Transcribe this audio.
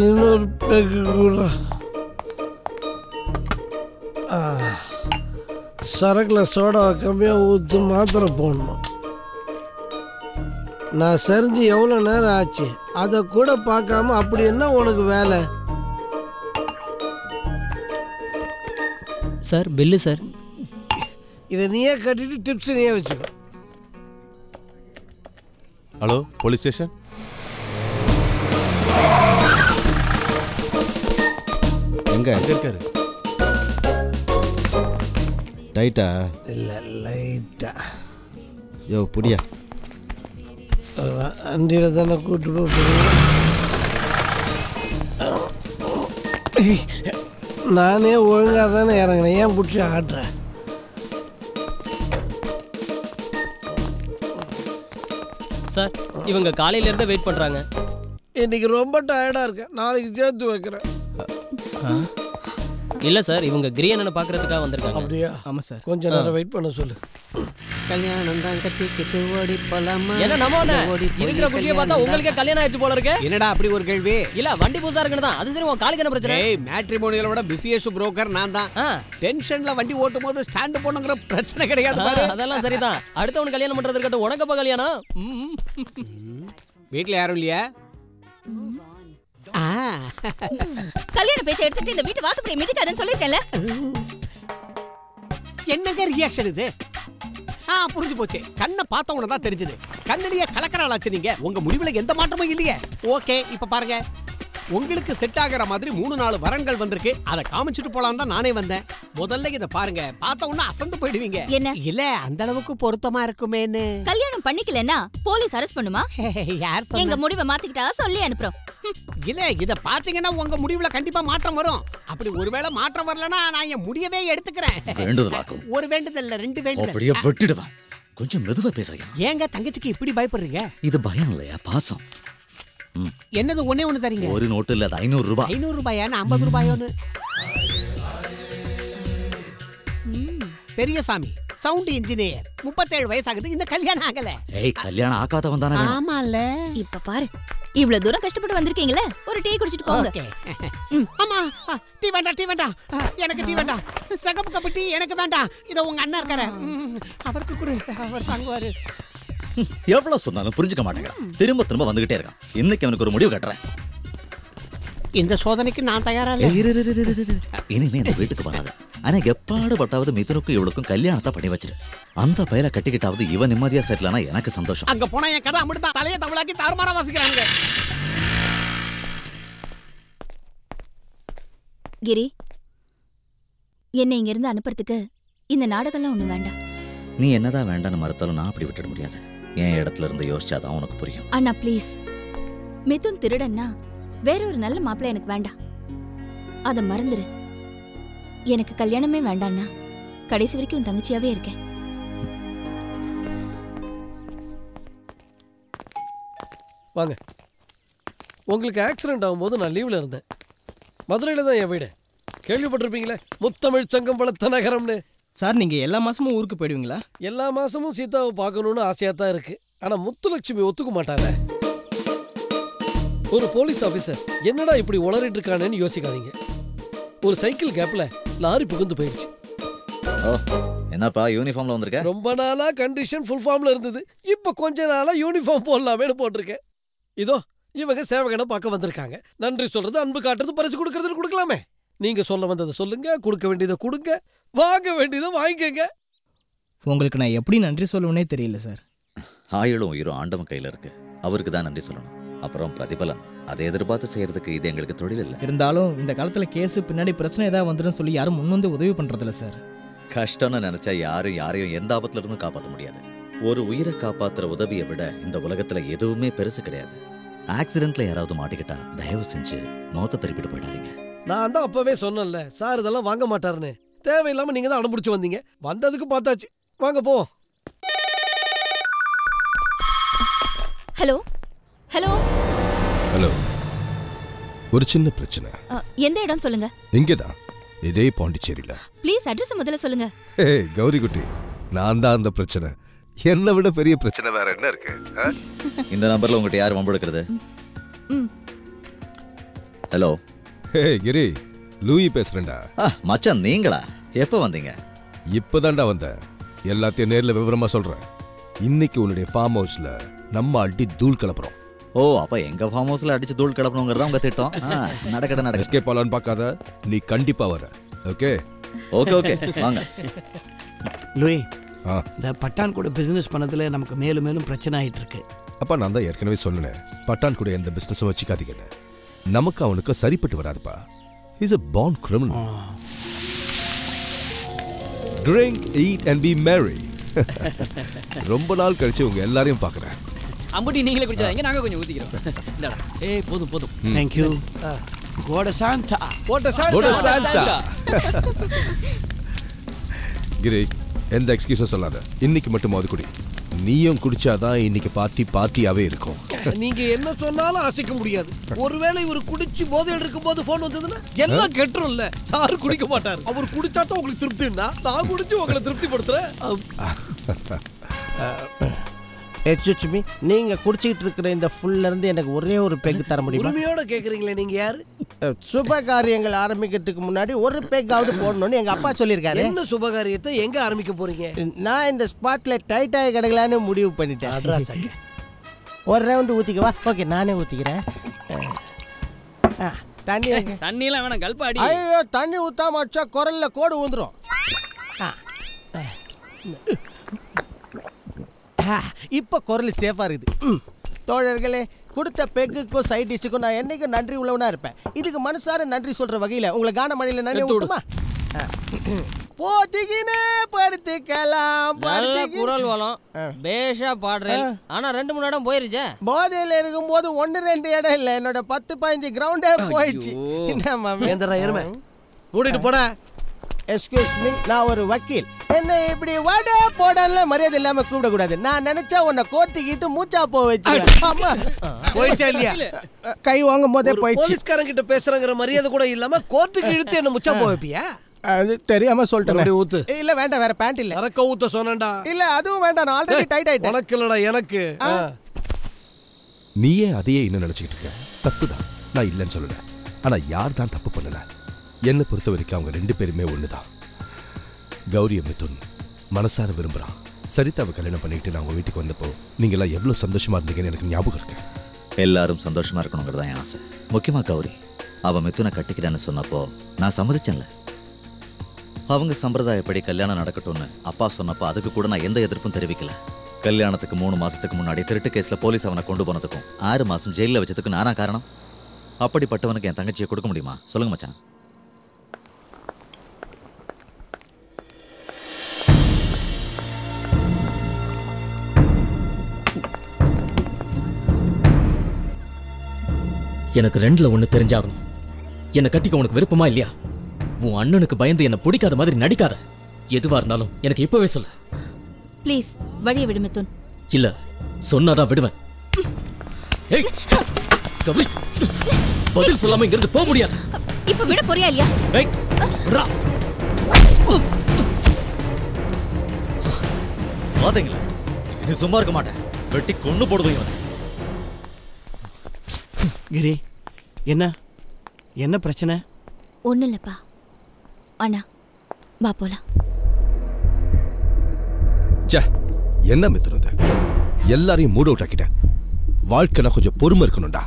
இன்னொரு பேக்கு கூட. சரக்கில் சோடாவை கம்மியாக ஊற்று மாத்திரை போடணும். நான் சரிஞ்சு எவ்வளோ நேரம் ஆச்சு அதை கூட பார்க்காம அப்படி என்ன உனக்கு வேலை? Sir bill sir. இதை நீயே கட்டிட்டு டிப்ஸ் நீயே வச்சுக்கோ. Hello police station. எங்க இருக்காரு? டைட்டா இல்லை லைட்டா. யோ புடியா. வண்டியில் தானே கூட்டு போகிறீங்க. நானே ஒழுங்காக தானே இறங்கினேன், ஏன் பிடிச்சி ஆடுறேன்? சார் இவங்க காலையில இருந்து வெயிட் பண்றாங்க. இன்னைக்கு ரொம்ப டயர்டாக இருக்கேன், நாளைக்கு சேர்த்து வைக்கிறேன். இல்ல சார் இவங்க கிரியண்ணனை பார்க்கறதுக்காக வந்திருக்காங்க. அப்படியா? ஆமா சார். கொஞ்ச நேரம் வெயிட் பண்ண சொல்லு. கல்யாணம் தான் கட்டிக்கிட்டு ஓடி போலாமா? என்ன நம்ம இருக்கிற குஷியை பார்த்தா உங்களுக்கே கல்யாணம் ஆயிடுச்சு போல இருக்கு. என்னடா அப்படி ஒரு கேள்வி? இல்ல வண்டி புதுசா இருக்குன்னு தான். அது சரி உங்க காலுக்கு என்ன பிரச்சனை? ஏய் மேட்ரிமோனியலை விட பிசிஎஸ் புரோக்கர் நான் தான். டென்ஷன்ல வண்டி ஓட்டும் போது ஸ்டாண்ட் போடணுங்கிற பிரச்சனை கிடையாது பாரு. அதெல்லாம் சரிதான். அடுத்தவன் கல்யாணம் பண்றது இருக்கட்டும், உனக்கப்ப கல்யாணம். வீட்ல யாரும் இல்லையா? கல்யாண பேச்சை எடுத்துட்டு இந்த வீட்டு வாசப்படி மிதிக்காதன்னு சொல்லிருக்கேன்ல. என்னங்க ரியாக்ஷன் இது? புரிஞ்சு போச்சு. கண்ணை பார்த்த உடனே தான் தெரிஞ்சது. கண்ணிலேயே கலக்கறாளாச்சு நீங்க. உங்க முடிவுல எந்த மாற்றமும் இல்லையே. ஓகே இப்ப பாருங்க, உங்களுக்கு செட் ஆகிற மாதிரி 3-4 வரன்கள் வந்திருக்கு. அதை காமிச்சிட்டு போலாம் தான் நானே வந்தேன். முதல்ல இத பாருங்க, பார்த்த உடனே அசந்து போயிடுவீங்க. என்ன இல்ல அந்த அளவுக்கு பொருத்தமா இருக்குமேன்னு. கல்யாணம் பண்ணிக்கலன்னா போலீஸ் அரெஸ்ட் பண்ணுமா? யார் எங்க முடிவை மாத்திக்கிட்டா சொல்லி அனுப்புறோம். இல்ல இத பாத்தீங்கன்னா உங்க முடிவுல கண்டிப்பா மாற்றம் வரும். அப்படி ஒருவேளை மாற்றம் வரலனா நான் என் முடியவே எடுத்துக்கிறேன். ஒரு வேண்டுதல் இல்ல, 2 வேண்டுதல். அப்படியே வெட்டிடுவேன். கொஞ்சம் மெதுவா பேசுங்க. ஏங்க தங்கச்சிக்கு இப்படி பயப்படுறீங்க? இது பயம் இல்லையா, பாசம். என்னது ஒண்ணே ஒண்ணு தரீங்க? ஒரு நோட்டு இல்ல, 500 ரூபாய். 500 ரூபாயான்னு 50 ரூபாயோன்னு. பெரியசாமி சவுண்ட் இன்ஜினியர், 37 வயசாகுது, இன்னும் கல்யாணம் ஆகல. ஏய் கல்யாணம் ஆகாதவன் தானே. ஆமால. இப்ப பாரு, இவ்வளவு தூரம் கஷ்டப்பட்டு வந்திருக்கீங்களே, ஒரு டீ குடிச்சிட்டு போங்க. அம்மா டீ வேண்டாம், டீ வேண்டாம், எனக்கு டீ வேண்டாம். சகப்பு கப்பு டீ எனக்கு வேண்டாம். இத உங்க அண்ணா இருக்காரு, அவருக்கு கொடு, அவர் வாங்குவாரு. எவ்வளவு சொன்னாலும் புரிஞ்சுக்க மாட்டேங்கிறான். திரும்ப திரும்ப வந்துகிட்டே இருக்கான். இன்னைக்கு அவனுக்கு ஒரு முடிவு கட்டுறேன். இந்த சோதனைக்கு நான் தயாரா இல்ல. இனிமே இந்த வீட்டுக்கு வராது. ஆனா எப்பாடு பட்டாவது மிதுனுக்கும் இவளுக்கும் கல்யாணத்தை பண்ணி வச்சிரு. அந்த பையல கட்டிக்கிட்டாவது இவன் நிம்மதியா செட்டில் ஆனா எனக்கு சந்தோஷம். அங்க போனா என் கதை அப்படிதான் தலையை தமிழாக்கி தாறுமாறா வாசிக்கிறாங்க. கிரி, என்னை இங்க இருந்து அனுப்புறதுக்கு இந்த நாடகம்லாம் ஒண்ணு வேண்டாம். நீ என்னதான் வேண்டான்னு மறுத்தாலும் நான் அப்படி விட்டுட முடியாது. என் இடத்துல இருந்து யோசிச்சாதான் உனக்கு புரியும். அண்ணா ப்ளீஸ், மிதுன் திருடன்னா வேற ஒரு நல்ல மாப்பிள்ளை எனக்கு வேண்டாம். அத மறந்துரு. எனக்கு கல்யாணமே வேண்டாம்னா கடைசி வரைக்கும் உன் தங்கச்சியாவே இருக்கேன். வாங்க. உங்களுக்கு ஆக்சிடென்ட் ஆகும்போது நான் லீவ்ல இருந்தேன். மதுரையில் தான் என் வீடு. கேள்விப்பட்டிருப்பீங்களே, முத்தமிழ் சங்கம் வளர்த்த நகரம்னு. சார் நீங்க எல்லா மாசமும் ஊருக்கு போயிடுவீங்களா? எல்லா மாசமும் சீதாவை பார்க்கணும்னு ஆசையா தான் இருக்கு. ஆனா முத்துலட்சுமி ஒத்துக்க மாட்டாங்க. ஒரு போலீஸ் ஆபீசர் என்னடா இப்படி உளறிட்டு இருக்கானேன்னு யோசிக்காதீங்க. ஒரு சைக்கிள் கேப்ல லாரி புகுந்து போயிடுச்சு. என்னப்பா யூனிஃபார்ம்ல வந்திருக்க? ரொம்ப நாளா கண்டிஷன் ஃபுல் ஃபார்ம்ல இருந்தது. இப்ப கொஞ்ச நாளா யூனிஃபார்ம் போடலாமேன்னு போட்டிருக்கேன். இதோ இவங்க சேவகனை பார்க்க வந்திருக்காங்க. நன்றி சொல்றது, அன்பு காட்டுறது, பரிசு கொடுக்கறது கொடுக்கலாமே. நீங்க சொல்ல வந்ததை சொல்லுங்க, கொடுக்க வேண்டியதை கொடுங்க, வாங்க வேண்டியதை வாங்கிக்கங்க. உங்களுக்கு நான் எப்படி நன்றி சொல்லுவேனே தெரியல சார். ஆயுளும் உயிரும் ஆண்டவன் கையில இருக்கு. அவருக்கு தான் நன்றி சொல்லணும். அப்புறம் பிரதிபலன் அதை எதிர்பார்த்து செய்யறதுக்கு இது எங்களுக்கு தொழில் இல்லை. இருந்தாலும் இந்த காலத்துல கேஸ் பின்னாடி பிரச்சனை ஏதாவது வந்துடும் சொல்லி யாரும் முன் வந்து உதவி பண்றதில்ல சார். கஷ்டம்னு நினைச்சா யாரையும் எந்த ஆபத்துல இருந்தும் காப்பாற்ற முடியாது. ஒரு உயிரை காப்பாத்துற உதவியை விட இந்த உலகத்துல எதுவுமே பெருசு கிடையாது. ஆக்சிடென்ட்ல யாராவது மாட்டிக்கிட்டா தயவு செஞ்சு மௌத்த திருப்பிட்டு போயிடாதீங்க. நான் தான் அப்பவே சொன்னேன்ல சார் இதெல்லாம் வாங்க மாட்டாருன்னு. தேவையில்லாம நீங்க தான் அடம்பிடிச்சு வந்தீங்க. வந்ததுக்கு பார்த்தாச்சு. வாங்க போ. Hello hello hello. ஒரு சின்ன பிரச்சனை. எந்த இடம் சொல்லுங்க. இங்கதான், இதே பாண்டிச்சேரியில. ப்ளீஸ் அட்ரஸ் முதல்ல சொல்லுங்க. கௌரி குட்டி, நான் தான் அந்த பிரச்சனை. என்னை விட பெரிய பிரச்சனை வேற என்ன இருக்கு? இந்த நம்பர்ல உங்ககிட்ட யார் வம்பு எடுக்கிறது? ஹலோ. ஹே கிரி, லூயி பேசுறேன்டா. மச்சான் நீங்களா? எப்போ வந்தீங்க? இப்பதான்டா வந்தேன். எல்லாத்தையும் நேர்ல விவரமா சொல்றேன். இன்னைக்கு உன்னுடைய ஃபார்ம் ஹவுஸ்ல நம்ம அடி தூள் கிளப்புறோம். ஓ, அப்ப எங்க ஃபார்ம் ஹவுஸ்ல அடிச்சு தூள் கிளப்பணுங்கிறதா உங்க திட்டம். நடக்கட எஸ்கேப் ஆலான்னு பார்க்காத, நீ கண்டிப்பா வர. ஓகே ஓகே ஓகே வாங்க. லூயி, இந்த பட்டான் கூட பிசினஸ் பண்ணதுல நமக்கு மேலும் மேலும் பிரச்சனை ஆயிட்டு இருக்கு. அப்பா நான் தான் ஏற்கனவே சொன்னேன், பட்டான் கூட எந்த பிசினஸும் வச்சுக்காதீங்கன்னு. நமக்கு அவனுக்கு சரிப்பட்டு வராதுப்பா. He's a born criminal. Drink, eat and be merry. ரொம்ப நாள் கழிச்சு உங்க எல்லாரையும் பார்க்கறேன். அம்புட்டி நீங்களே குடிச்சாதீங்க, நாங்க கொஞ்சம் ஊத்திக்கிறோம். ஏய் போதும் போதும். Thank you. Goda Santa. போட்ட Goda Santa. கிரி, எந்த எக்ஸ்கியூஸும் சொல்லாத. இன்னைக்கு மட்டும் அது குடி. நீயும் குடிச்சாதான் இன்னைக்கு பார்ட்டியாவே இருக்கும். நீங்க என்ன சொன்னாலும் அசைக்க முடியாது. ஒருவேளை இவர் குடிச்சு போதையில் இருக்கும் போது போன் வந்ததுன்னா எல்லாம் கெட்டுரும்ல. சாரு குடிக்க மாட்டாரு. அவர் குடிச்சா தான் உங்களுக்கு திருப்தின்னா, நான் குடிச்சு உங்களை திருப்தி படுத்துறேன். எக்ஸ்கியூஸ் மீ, நீங்க குடிச்சிட்டு இருக்கிற இந்த ஃபுல்ல இருந்து எனக்கு ஒரே ஒரு பெக் தர முடியுமா? உரிமையோட கேக்குறீங்களே, நீங்க யாரு? சுப காரியங்கள் ஆரம்பிக்கிறதுக்கு முன்னாடி ஒரு பெக்காவது போடணும்னு எங்க அப்பா சொல்லியிருக்காரு. என்ன சுபகாரியத்தை எங்க ஆரம்பிக்க போறீங்க? நான் இந்த ஸ்பாட்ல டைட் ஆகி கிடக்கலான்னு முடிவு பண்ணிட்டேன். ஒரு ரவுண்டு ஊத்திக்கவா? ஓகே, நானே ஊத்திக்கிறேன். தண்ணி தண்ணியெல்லாம் வேணாம், கல்பாடி. ஐயோ, தண்ணி ஊத்தாம வச்சா குரல்ல கோடு ஊந்துரும். இப்ப குரல் சேஃபா இருக்குது. தோழர்களே, கொடுத்த பெக்குக்கும் சைட் டிஷ்ஷுக்கும் நான் என்னைக்கும் நன்றி உள்ளவனா இருப்பேன். இதுக்கு மனசார நன்றி சொல்ற வகையில உங்களை கான மழையில நன்றி விட்டுமா? போத்திக்கினே படுத்துக்கலாம். குரல் வளம் பேஷா பாடுறேன். ஆனா 2-3 இடம் போயிருச்சே. போதையில இருக்கும்போது 1-2 இடம் இல்ல, என்னோட 10-15 கிரவுண்டே போயிடுச்சு. என்ன மாமி எந்தரா எருமை மூடிட்டு போட. எக்ஸ்கியூஸ் மீ, நான் ஒரு வக்கீல். என்ன இப்படி வட போடல மரியாதை இல்லாம கூப்பிட கூடாது. நான் நினைச்சா உன்னை கோர்ட்டுக்கு மூச்சா போ வச்சு. ஆமா, போயிடுச்சா இல்லையா? கை வாங்கும் போதே போயிடுச்சு. போலீஸ்காரங்க கிட்ட பேசுறங்கிற மரியாதை கூட இல்லாம கோர்ட்டுக்கு இழுத்து என்ன முச்சா போ வைப்பியா? அது தெரியாம சொல்லிட்டேன். ஊத்து. இல்ல வேண்டாம், வேற பேண்ட் இல்ல. அரக்க ஊத்த சொன்னேன்டா. இல்ல அதுவும் வேண்டாம், நான் ஆல்ரெடி டைட் ஆயிட்டேன். உனக்கு இல்லடா, எனக்கு. நீயே அதையே இன்னும் நினைச்சுக்கிட்டு இருக்க. தப்புதான், நான் இல்லைன்னு சொல்லல. ஆனா யார் தான் தப்பு பண்ணல? என்னை பொறுத்த வரைக்கும் அவங்க 2 பேருமே ஒண்ணுதான். கௌரிய மிதுன் மனசார விரும்புறான். சரிதாவை கல்யாணம் பண்ணிட்டு நான் உங்க வீட்டுக்கு வந்தப்போ நீங்க எல்லாம் எவ்வளவு சந்தோஷமா இருந்தீங்கன்னு எனக்கு ஞாபகம் இருக்கு. எல்லாரும் சந்தோஷமா இருக்கணுங்கிறதா என் ஆசை. முக்கியமா கௌரி, அவ மிதுனை கட்டிக்கிறேன்னு சொன்னப்போ நான் சம்மதிச்சேன்ல. அவங்க சம்பிரதாயப்படி கல்யாணம் நடக்கட்டும்னு அப்பா சொன்னப்போ அதுக்கு கூட நான் எந்த எதிர்ப்பும் தெரிவிக்கல. கல்யாணத்துக்கு 3 மாசத்துக்கு முன்னாடி திருட்டு கேஸ்ல போலீஸ் அவனை கொண்டு போனதுக்கும் 6 மாசம் ஜெயில வச்சதுக்கும் நானா காரணம்? அப்படிப்பட்டவனுக்கு என் தங்கச்சியை கொடுக்க முடியுமா? சொல்லுங்க மச்சான். எனக்கு 2ல 1 தெரிஞ்சாகணும். என்னை கட்டிக்க உனக்கு விருப்பமா இல்லையா? உன் அண்ணனுக்கு பயந்து என்ன பிடிக்காத மாதிரி நடிக்காத. எதுவா இருந்தாலும் எனக்கு இப்பவே சொல்லு. ப்ளீஸ் வழியை விடு மிதுன். இல்ல சொன்னாதான் விடுவேன். ஏய் கவி, பதில் சொல்லாம இங்கிருந்து போக முடியாது. இப்ப விட போறியா இல்லையா? ஏய் ரா, பாத்தீங்களா, நீ சும்மா இருக்க மாட்டேன், வெட்டி கொண்டு போடுவீங்க. கிரி, என்ன பிரச்சனை? ஒண்ணு இல்லப்பா. அண்ணா வா போலாம். என்ன மிதுன், எல்லாரையும் மூட் அவுட் ஆக்கிட்டேன். வாழ்க்கைனா கொஞ்சம் பொறுமை இருக்கணும்டா.